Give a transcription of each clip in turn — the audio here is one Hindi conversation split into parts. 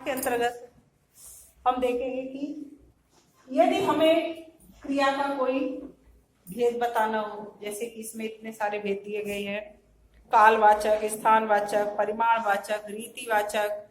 के अंतर्गत हम देखेंगे कि यदि हमें क्रिया का कोई भेद बताना हो, जैसे कि इसमें इतने सारे भेद दिए गए हैं, कालवाचक, स्थानवाचक, परिमाणवाचक, रीतिवाचक,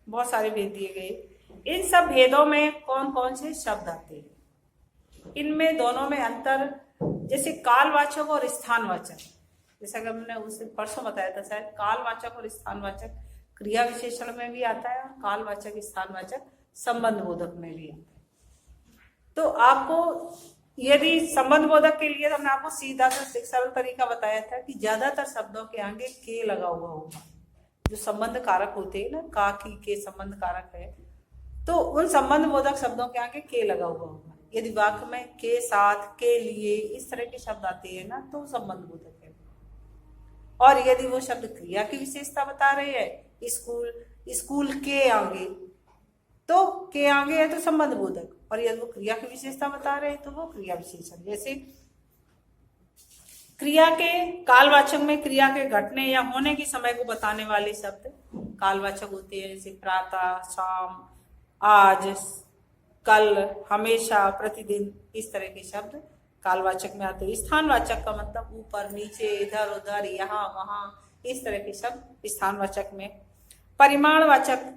बहुत सारे भेद दिए गए। इन सब भेदों में कौन कौन से शब्द आते हैं, इनमें दोनों में अंतर, जैसे कालवाचक और स्थानवाचक, जैसा कि हमने उसे परसों बताया था शायद, कालवाचक और स्थानवाचक क्रिया विशेषण में भी आता है और कालवाचक स्थानवाचक संबंध बोधक में भी आता है। तो आपको यदि संबंध बोधक के लिए तो हमने आपको सीधा सा सरल तरीका बताया था कि ज्यादातर शब्दों के आगे के लगा हुआ होगा, जो संबंध कारक होते हैं ना, का की के संबंध कारक है, तो उन संबंध बोधक शब्दों के आगे के लगा हुआ होगा। यदि वाक्य में के साथ, के लिए, इस तरह के शब्द आते हैं ना, तो संबंध बोधक है। और यदि वो शब्द क्रिया की विशेषता बता रहे हैं, स्कूल, स्कूल के आगे, तो के आगे है तो संबंध बोधक, और यदि वो क्रिया की विशेषता बता रहे हैं तो वो क्रिया विशेषण। जैसे क्रिया के कालवाचक में क्रिया के घटने या होने के समय को बताने वाले शब्द कालवाचक होते हैं, जैसे प्रातः, शाम, आज, कल, हमेशा, प्रतिदिन, इस तरह के शब्द कालवाचक में आते हैं। स्थानवाचक का मतलब ऊपर, नीचे, इधर उधर, यहाँ वहां, इस तरह के शब्द स्थानवाचक में। परिमाणवाचक,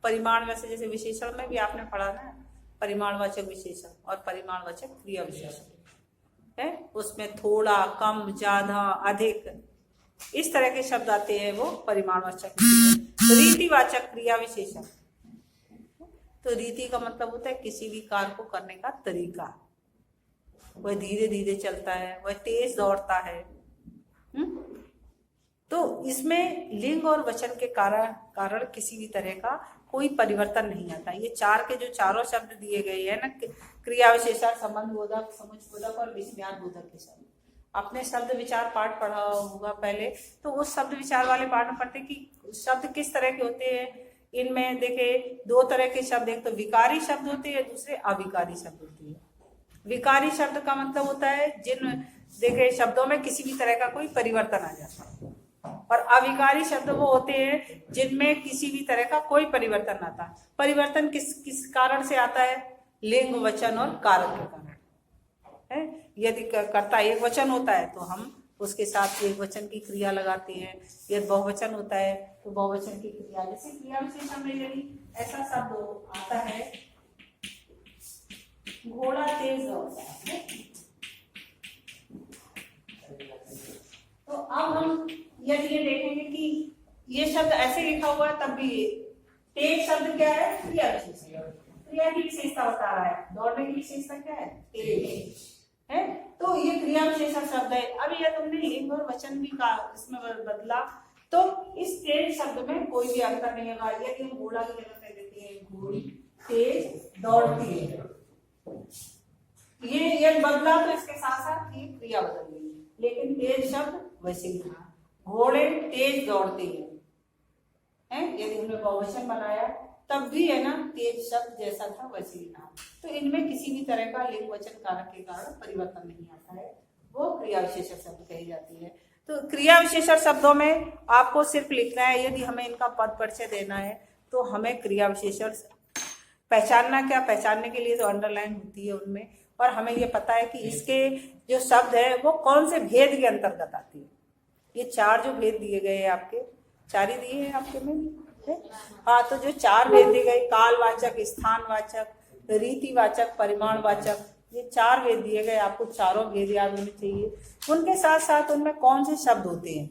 परिमाण वैसे जैसे विशेषण में भी आपने पढ़ा ना, परिमाणवाचक विशेषण और परिमाणवाचक क्रिया विशेषण है, उसमें थोड़ा, कम, ज्यादा, अधिक, इस तरह के शब्द आते हैं, वो परिमाणवाचक। रीतिवाचक क्रिया विशेषण, तो रीति का मतलब होता है किसी भी कार्य को करने का तरीका, वह धीरे धीरे चलता है, वह तेज दौड़ता है। तो इसमें लिंग और वचन के कारण किसी भी तरह का कोई परिवर्तन नहीं आता। ये चार के जो चारों शब्द दिए गए हैं ना, क्रिया विशेषण, संबंध बोधक, समुच्चय बोधक और विस्मयार्थ बोधक के शब्द, आपने शब्द विचार पाठ पढ़ा होगा पहले, तो उस शब्द विचार वाले पाठ में पढ़ते कि शब्द किस तरह के होते हैं। इनमें देखे दो तरह के शब्द, एक तो विकारी शब्द होते हैं, दूसरे अविकारी शब्द होते हैं। विकारी शब्द का मतलब होता है जिन देखे शब्दों में किसी भी तरह का कोई परिवर्तन आ जाता है, और अविकारी शब्द वो होते हैं जिनमें किसी भी तरह का कोई परिवर्तन ना आता। परिवर्तन किस कारण से आता है, लिंग, वचन और कारक के कारण है। यदि कर्ता एक वचन होता है तो हम उसके साथ एक वचन की क्रिया लगाते हैं, यदि बहुवचन होता है तो बहुवचन की क्रिया। जैसे क्रिया विशेषण में यदि ऐसा शब्द आता है, घोड़ा तेज दौड़ता है, तो अब हम यदि ये देखेंगे कि ये शब्द ऐसे लिखा हुआ है, तब भी तेज शब्द क्या है, क्रिया विशेषण, क्रिया की विशेषता बता रहा है। दौड़ने की विशेषता क्या है, तेज है, तो ये क्रिया विशेषण शब्द है। अब ये तुमने लिंग और वचन भी का इसमें बदला, तो इस तेज शब्द में कोई भी अंतर नहीं होगा। यदि हम घोड़ा की जगह कह देते हैं घोड़ी तेज दौड़ती है, ये बदला तो इसके साथ साथ ये क्रिया बदल गई, लेकिन तेज शब्द वैसे ही था, घोड़े तेज दौड़ते हैं। यदि हमने बहुवचन बनाया तब भी है ना, तेज शब्द जैसा था वैसे ही था। तो इनमें किसी भी तरह का लिंग, वचन, कारक के कारण परिवर्तन नहीं आता है, वो क्रिया विशेषण शब्द कही जाती है। तो क्रिया विशेषण शब्दों में आपको सिर्फ लिखना है, यदि हमें इनका पद परिचय देना है तो हमें क्रिया विशेषण पहचानना, क्या पहचानने के लिए तो अंडरलाइन होती है उनमें, और हमें ये पता है कि इसके जो शब्द है वो कौन से भेद के अंतर्गत आती है। ये चार जो भेद दिए गए हैं, आपके चार ही दिए हैं आपके में है? हाँ, तो जो चार भेद दिए गए, कालवाचक, स्थानवाचक, रीतिवाचक, परिमाणवाचक, ये चार भेद दिए गए, आपको चारों भेद याद होने चाहिए। उनके साथ साथ उनमें कौन से शब्द होते हैं,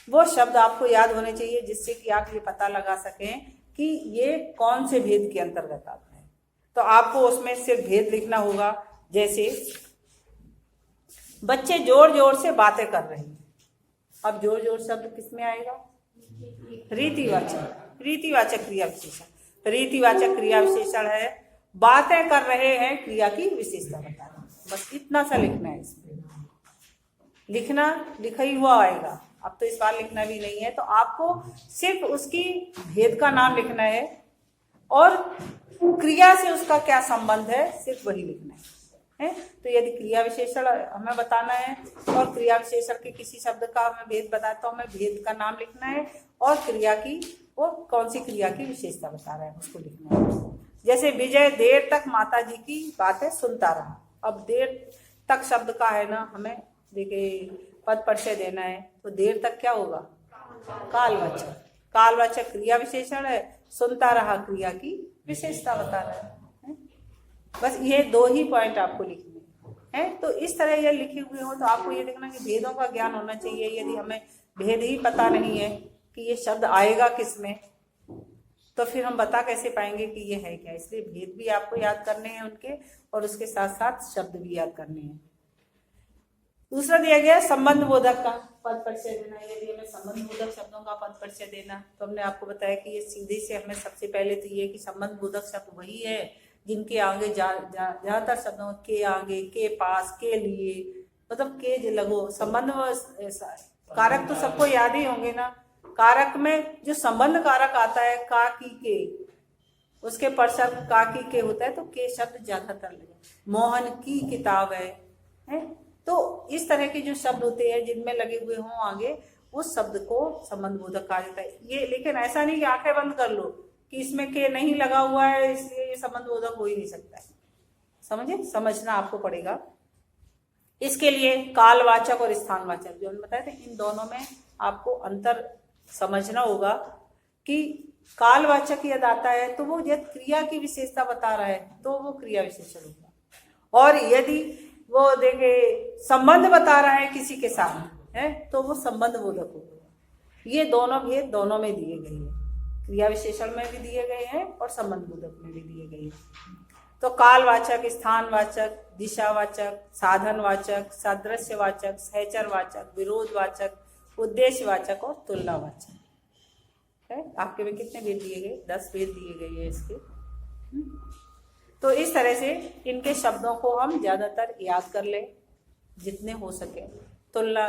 वो शब्द आपको याद होने चाहिए, जिससे कि आप ये पता लगा सकें कि ये कौन से भेद के अंतर्गत आता है। तो आपको उसमें सिर्फ भेद लिखना होगा। जैसे बच्चे जोर जोर से बातें कर रहे हैं, अब जोर जोर शब्द किसमें आएगा, रीतिवाचक, रीतिवाचक क्रिया विशेषण। रीतिवाचक क्रिया विशेषण है, बातें कर रहे हैं, क्रिया की विशेषता बताना, बस इतना सा लिखना है। इसमें लिखना लिखा ही हुआ आएगा, अब तो इस बार लिखना भी नहीं है, तो आपको सिर्फ उसकी भेद का नाम लिखना है और क्रिया से उसका क्या संबंध है, सिर्फ वही लिखना है। तो यदि क्रिया विशेषण हमें बताना है और क्रिया विशेषण के किसी शब्द का हमें भेद बताए, तो हमें भेद का नाम लिखना है और क्रिया की वो कौन सी क्रिया की विशेषता बता रहा है, उसको लिखना है। जैसे विजय देर तक माता जी की बातें सुनता रहा। अब देर तक शब्द का है ना, हमें देखिए पद परिचय देना है, तो देर तक क्या होगा, कालवाचक। कालवाचक क्रिया विशेषण है, सुनता रहा क्रिया की विशेषता बता रहा है। बस ये 2 ही पॉइंट आपको लिखने हैं। तो इस तरह ये लिखे हुए हो तो आपको ये देखना कि भेदों का ज्ञान होना चाहिए। यदि हमें भेद ही पता नहीं है कि ये शब्द आएगा किसमें, तो फिर हम बता कैसे पाएंगे कि ये है क्या। इसलिए भेद भी आपको याद करने हैं उनके, और उसके साथ साथ शब्द भी याद करने हैं। दूसरा दिया गया संबंध बोधक का पद परिचय देना। यदि हमें संबंध बोधक शब्दों का पद परिचय देना, तो हमने आपको बताया कि ये सीधे से हमें सबसे पहले तो ये कि संबंध बोधक शब्द वही है जिनके आगे ज्यादातर शब्दों के आगे के पास के लिए, मतलब के लगो संबंध कारक तो सबको याद ही होंगे ना। कारक में जो संबंध कारक आता है का की के, उसके पश्चात का की के होता है, तो के शब्द ज्यादातर लगे। मोहन की किताब है? तो इस तरह के जो शब्द होते हैं जिनमें लगे हुए हों आगे, उस शब्द को संबंध बोधक कहा जाता है। ये लेकिन ऐसा नहीं कि आंखें बंद कर लो कि इसमें के नहीं लगा हुआ है इसलिए ये संबंध बोधक हो ही नहीं सकता है। समझे, समझना आपको पड़ेगा। इसके लिए कालवाचक और स्थानवाचक जो हमने बताया था, इन दोनों में आपको अंतर समझना होगा कि कालवाचक यदि आता है तो वो यदि क्रिया की विशेषता बता रहा है तो वो क्रिया विशेषण होगा, और यदि वो देखे संबंध बता रहा है किसी के साथ है तो वो संबंध बोधक होगा। ये दोनों भेद दोनों में दिए गए हैं, क्रिया विशेषण में भी दिए गए हैं और संबंध बोधक में भी दिए गए हैं। तो कालवाचक, स्थानवाचक, दिशावाचक, साधनवाचक, सादृश्यवाचक, सहचरवाचक, विरोधवाचक, उद्देश्यवाचक और तुलनावाचक है। आपके में कितने भेद दिए गए, 10 भेद दिए गए हैं इसके। तो इस तरह से इनके शब्दों को हम ज्यादातर याद कर लें जितने हो सके। तुलना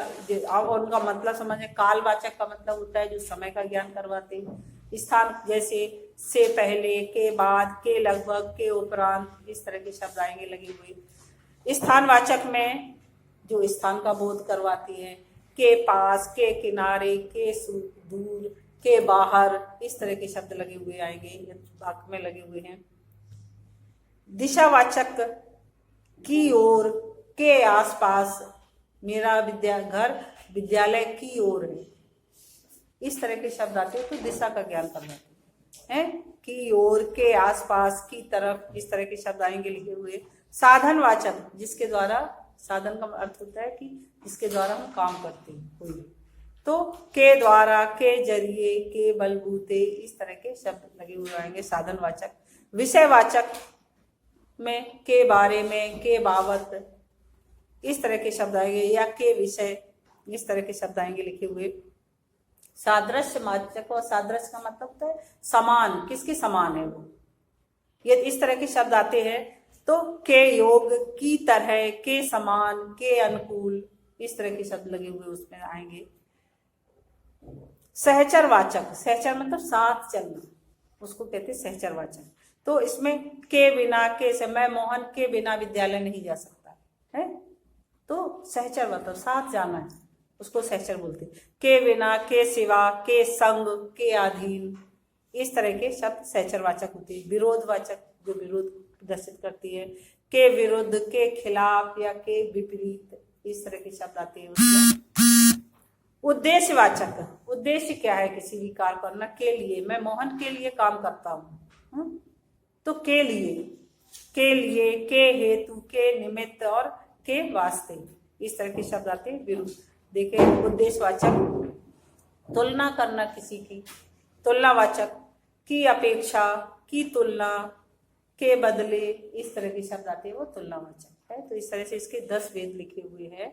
और उनका मतलब समझे। कालवाचक का मतलब होता है जो समय का ज्ञान करवाते हैं। स्थान जैसे से पहले, के बाद, के लगभग, के उपरांत, इस तरह के शब्द आएंगे लगे हुए। स्थानवाचक में जो स्थान का बोध करवाती है, के पास, के किनारे, के दूर, के बाहर, इस तरह के शब्द लगे हुए आएंगे, वाक्य में लगे हुए हैं। दिशावाचक की ओर, के आसपास, मेरा घर विद्यालय की ओर है, इस तरह के शब्द आते हैं तो दिशा का ज्ञान करवाते हैं। की ओर, के आसपास, की तरफ, इस तरह के शब्द आएंगे लिखे हुए। साधनवाचक जिसके द्वारा, साधन का अर्थ होता है कि जिसके द्वारा हम काम करते हैं कोई, तो के द्वारा, के जरिए, के बलबूते, इस तरह के शब्द लगे हुए आएंगे साधनवाचक। विषयवाचक में के बारे में, के बाबत, इस तरह के शब्द आएंगे, या के विषय, इस तरह के शब्द आएंगे लिखे हुए। सादृश्यवाचक, और सादृश्य का मतलब होता है समान, किसके समान है वो, ये इस तरह के शब्द आते हैं। तो के योग, की तरह, के समान, के अनुकूल, इस तरह के शब्द लगे हुए उसमें आएंगे। सहचरवाचक, सहचर मतलब साथ चलना, उसको कहते हैं सहचरवाचक। तो इसमें के बिना, के से, मैं मोहन के बिना विद्यालय नहीं जा सकता है, तो सहचर मतलब साथ जाना है, उसको सहचर बोलते हैं। के बिना, के सिवा, के संग, के अधीन, इस तरह के शब्द सहचरवाचक होते हैं। विरोधवाचक जो विरोध प्रदर्शित करती है, के विरुद्ध, के खिलाफ या के विपरीत, इस तरह के शब्द आते हैं उसमें। उद्देश्यवाचक, उद्देश्य क्या है किसी भी कार्य करना, के लिए, मैं मोहन के लिए काम करता हूँ, तो के लिए, के लिए, के हेतु, के निमित्त और के वास्ते, इस तरह के शब्द आते हैं। विरुद्ध देखिए उद्देश्यवाचक, तुलना करना किसी की, तुलनावाचक की अपेक्षा, की तुलना, के बदले, इस तरह के शब्द आते हैं, वो तुलनावाचक है। तो इस तरह से इसके 10 भेद लिखे हुए हैं।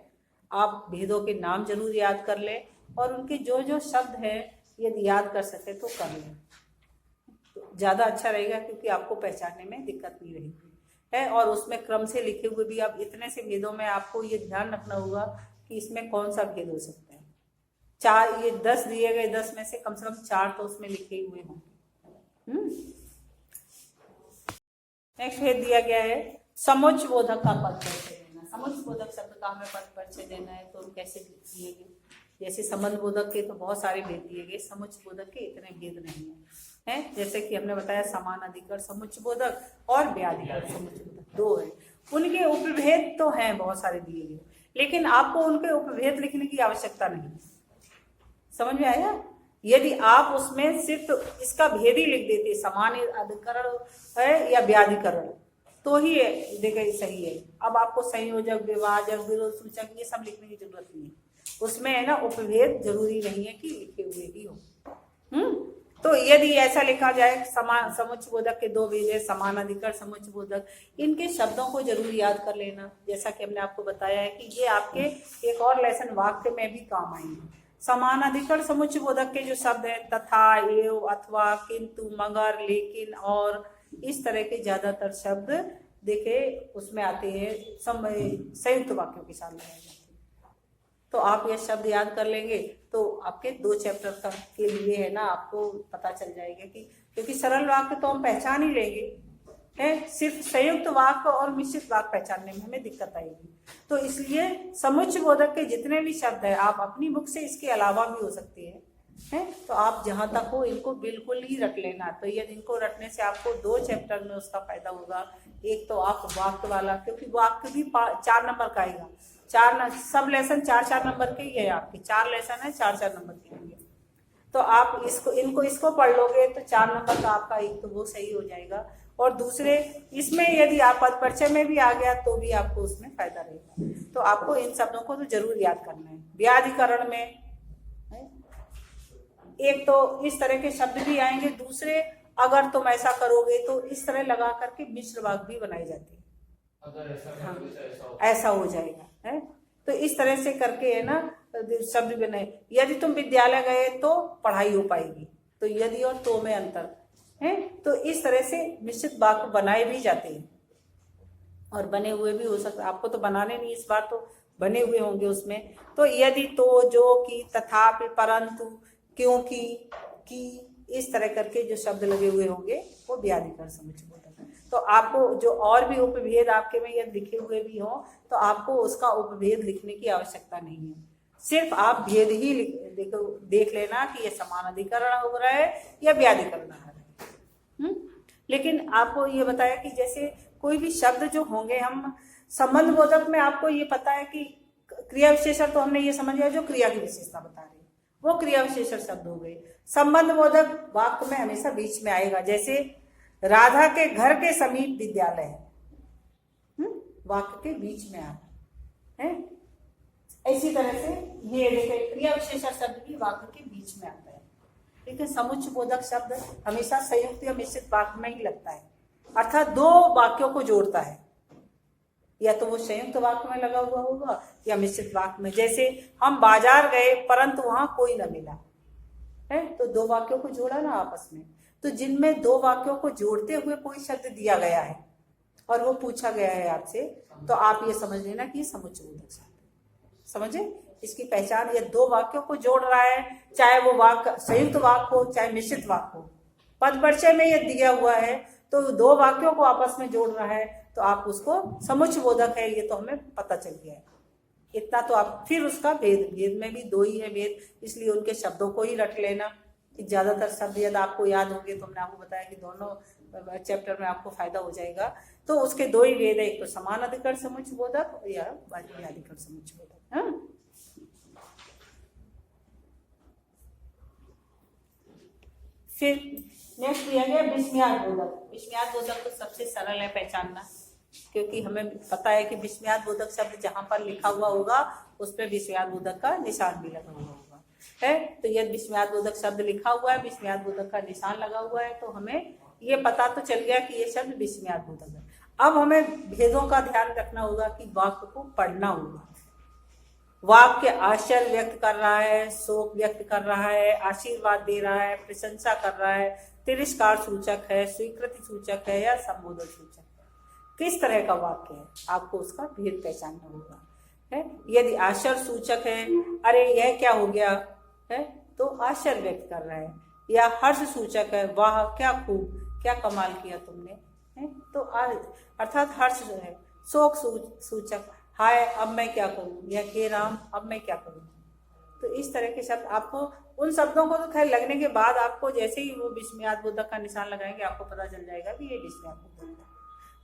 आप भेदों के नाम जरूर याद कर लें और उनके जो जो शब्द हैं यदि याद कर सके तो कर लें, तो ज़्यादा अच्छा रहेगा, क्योंकि आपको पहचानने में दिक्कत नहीं रहेगी है। और उसमें क्रम से लिखे हुए भी, आप इतने से भेदों में आपको ये ध्यान रखना होगा कि इसमें कौन सा भेद हो सकता है। 4 ये 10 दिए गए, 10 में से कम 4 तो उसमें लिखे हुए होंगे। नेक्स्ट भेद दिया गया है समुच्च बोधक का पद परिचय देना। समुच्च बोधक शब्द का हमें पद परिचय देना है, तो कैसे दिएंगे। जैसे संबंध बोधक के तो बहुत सारे भेद दिए गए, समुच्चय बोधक के इतने भेद नहीं है। जैसे कि हमने बताया समान अधिकरण समुच्चय बोधक और व्याधिकरण समुच्चय बोधक दो है। उनके उपभेद तो हैं बहुत सारे दिए गए, लेकिन आपको उनके उपभेद लिखने की आवश्यकता नहीं। समझ में आया? यदि आप उसमें सिर्फ इसका भेद ही लिख देते, समान अधिकरण है या व्याधिकरण, तो ही देखिए सही है। अब आपको संयोजक, विभाजक, विरोध सूचक ये सब लिखने की जरूरत नहीं है। उसमें है ना उपभेद जरूरी नहीं है कि लिखे हुए ही हो। तो यदि ऐसा लिखा जाए समान समुच्चय बोधक के दो भेद है, समान अधिकरण समुच्चय बोधक, इनके शब्दों को जरूर याद कर लेना। जैसा कि हमने आपको बताया है कि ये आपके एक और लेसन वाक्य में भी काम आएंगे। समान अधिकरण समुच्चय बोधक के जो शब्द है तथा, एव, अथवा, किंतु, मगर, लेकिन और इस तरह के ज्यादातर शब्द देखे उसमें आते हैं, संयुक्त वाक्यों के साथ लगाए जाते हैं। तो आप ये शब्द याद कर लेंगे तो आपके 2 चैप्टर तक के लिए है ना आपको पता चल जाएगा कि, क्योंकि सरल वाक्य तो हम पहचान ही लेंगे है, सिर्फ संयुक्त वाक्य और मिश्रित वाक्य पहचानने में हमें दिक्कत आएगी। तो इसलिए समुच्चय बोधक के जितने भी शब्द है आप अपनी बुक से इसके अलावा भी हो सकते हैं तो आप जहां तक हो इनको बिल्कुल ही रट लेना। तो ये इनको रटने से आपको 2 चैप्टर में उसका फायदा होगा। एक तो आप वाक्य वाला, क्योंकि वाक्य भी 4 नंबर का आएगा, सब लेसन 4-4 नंबर के ही है आपके, 4 लेसन है 4-4 नंबर के होंगे। तो आप इसको पढ़ लोगे तो 4 नंबर का आपका एक तो वो सही हो जाएगा, और दूसरे इसमें यदि आप पद परिचय में भी आ गया तो भी आपको उसमें फायदा रहेगा। तो आपको इन शब्दों को तो जरूर याद करना है। व्याधिकरण में एक तो इस तरह के शब्द भी आएंगे, दूसरे अगर तुम ऐसा करोगे तो इस तरह लगा करके मिश्र वाक्य भी बनाई जाती है, अगर ऐसा हो जाएगा है। तो इस तरह से करके है ना शब्द बने। यदि तुम विद्यालय गए तो पढ़ाई हो पाएगी, तो यदि और तो में अंतर है। तो इस तरह से मिश्रित वाक्य बनाए भी जाते हैं और बने हुए भी हो सकते। आपको तो बनाने नहीं, इस बार तो बने हुए होंगे उसमें। तो यदि, तो, जो, कि, तथापि, परंतु, क्योंकि, कि, इस तरह करके जो शब्द लगे हुए होंगे वो व्याधिकरण समुच्चय बोधक है। तो आपको जो और भी उपभेद आपके में यदि लिखे हुए भी हो तो आपको उसका उपभेद लिखने की आवश्यकता नहीं है। सिर्फ आप भेद ही देख लेना कि ये समान अधिकरण हो रहा है या व्याधिकरण हो रहा है। लेकिन आपको ये बताया कि जैसे कोई भी शब्द जो होंगे, हम संबंध बोधक में आपको ये पता है कि क्रिया विशेषण तो हमने ये समझ लिया जो क्रिया की विशेषता बता रही है, वो क्रिया विशेषण शब्द हो गए। संबंध बोधक वाक्य में हमेशा बीच में आएगा, जैसे राधा के घर के समीप विद्यालय है, वाक्य के बीच में आता है। इसी तरह से ये देखिए क्रिया विशेषण शब्द भी वाक्य के बीच में आता है। लेकिन समुच्चय बोधक शब्द हमेशा संयुक्त या मिश्रित वाक्य में ही लगता है, अर्थात 2 वाक्यों को जोड़ता है, या तो वो संयुक्त वाक्य में लगा हुआ होगा या मिश्रित वाक्य में। जैसे हम बाजार गए परंतु वहां कोई न मिला है, तो 2 वाक्यों को जोड़ा ना आपस में। तो जिनमें 2 वाक्यों को जोड़ते हुए कोई शब्द दिया गया है और वो पूछा गया है आपसे, तो आप ये समझ लेना कि समुच्चय बोधक शब्द। समझे इसकी पहचान? ये 2 वाक्यों को जोड़ रहा है, चाहे वो वाक्य संयुक्त वाक्य हो चाहे मिश्रित वाक्य हो। पद परिचय में ये दिया हुआ है तो 2 वाक्यों को आपस में जोड़ रहा है, तो आप उसको समुच्चय बोधक है, ये तो हमें पता चल गया है। इतना तो आप, फिर उसका भेद में भी 2 ही है भेद, इसलिए उनके शब्दों को ही रट लेना कि ज्यादातर शब्द यदि आपको याद होंगे तो हमने आपको बताया कि दोनों चैप्टर में आपको फायदा हो जाएगा। तो उसके 2 ही भेद है, एक तो समान अधिकरण समुच्चय बोधक या व्याधिकरण समुच्चय बोधक। फिर नेक्स्ट दिया गया विस्मयार्थ बोधक। विस्मयार्थ बोधक तो सबसे सरल है पहचानना, क्योंकि हमें पता है कि विस्मयार्थ बोधक शब्द जहां पर लिखा हुआ होगा उस पर विस्मयार्थ बोधक का निशान भी लगा हुआ होगा है। तो यदि विस्मयार्थ बोधक शब्द लिखा हुआ है, विस्मयार्थ बोधक का निशान लगा हुआ है, तो हमें ये पता तो चल गया कि ये शब्द विस्मयार्थ बोधक है। अब हमें भेदों का ध्यान रखना होगा कि वाक्य को पढ़ना होगा। वाक्य आश्चर्य व्यक्त कर रहा है, शोक व्यक्त कर रहा है, आशीर्वाद दे रहा है, प्रशंसा कर रहा है, तिरस्कार सूचक है, स्वीकृति सूचक है या संबोधन सूचक है। किस तरह का वाक्य है आपको उसका भेद पहचानना होगा है। यदि आश्चर्य सूचक है, अरे यह क्या हो गया है, तो आश्चर्य व्यक्त कर रहा है, या हर्ष सूचक है, वाह क्या खूब, क्या कमाल किया तुमने है, तो अर्थात हर्ष है। शोक सूचक, हाय अब मैं क्या करूं, या हे राम अब मैं क्या करूं, तो इस तरह के शब्द आपको, उन शब्दों को तो खैर लगने के बाद आपको जैसे ही वो विस्मयाद बोधक का निशान लगाएंगे आपको पता चल जाएगा कि ये विस्मयाद बोधक है।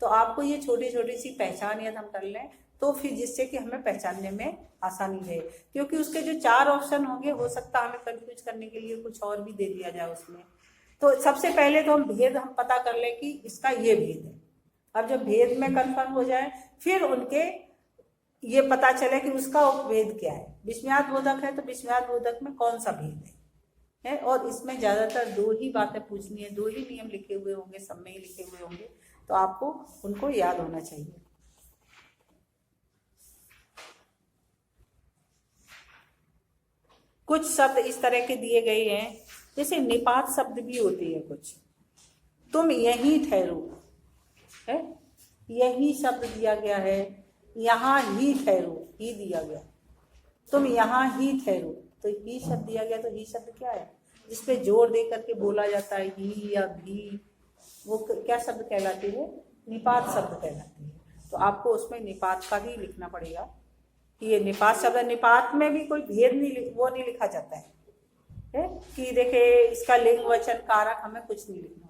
तो आपको ये छोटी छोटी सी पहचान यदि हम कर लें तो फिर जिससे कि हमें पहचानने में आसानी रहे, क्योंकि उसके जो 4 ऑप्शन होंगे हो सकता है हमें कंफ्यूज करने के लिए कुछ और भी दे दिया जाए उसमें। तो सबसे पहले तो हम पता कर लें कि इसका ये भेद है। अब जब भेद में कंफर्म हो जाए फिर उनके ये पता चले कि उसका उपभेद क्या है। विस्मयाद बोधक है तो विस्मयाद बोधक में कौन सा भेद है, और इसमें ज्यादातर 2 ही बातें पूछनी है, 2 ही नियम लिखे हुए होंगे, सब में ही लिखे हुए होंगे, तो आपको उनको याद होना चाहिए। कुछ शब्द इस तरह के दिए गए हैं, जैसे निपात शब्द भी होती है कुछ। तुम यहीं ठहरो है, यही शब्द दिया गया है, यहाँ ही ठहरो ही दिया गया, तुम यहाँ ही ठहरो, तो ही शब्द दिया गया। तो ही शब्द क्या है, जिसपे जोर दे करके बोला जाता है, ही या भी, वो क्या शब्द कहलाती है, निपात शब्द कहलाती है। तो आपको उसमें निपात का ही लिखना पड़ेगा कि ये निपात शब्द है। निपात में भी कोई भेद नहीं लिखा जाता है कि देखे इसका लिंग वचन कारक, हमें कुछ नहीं लिखना।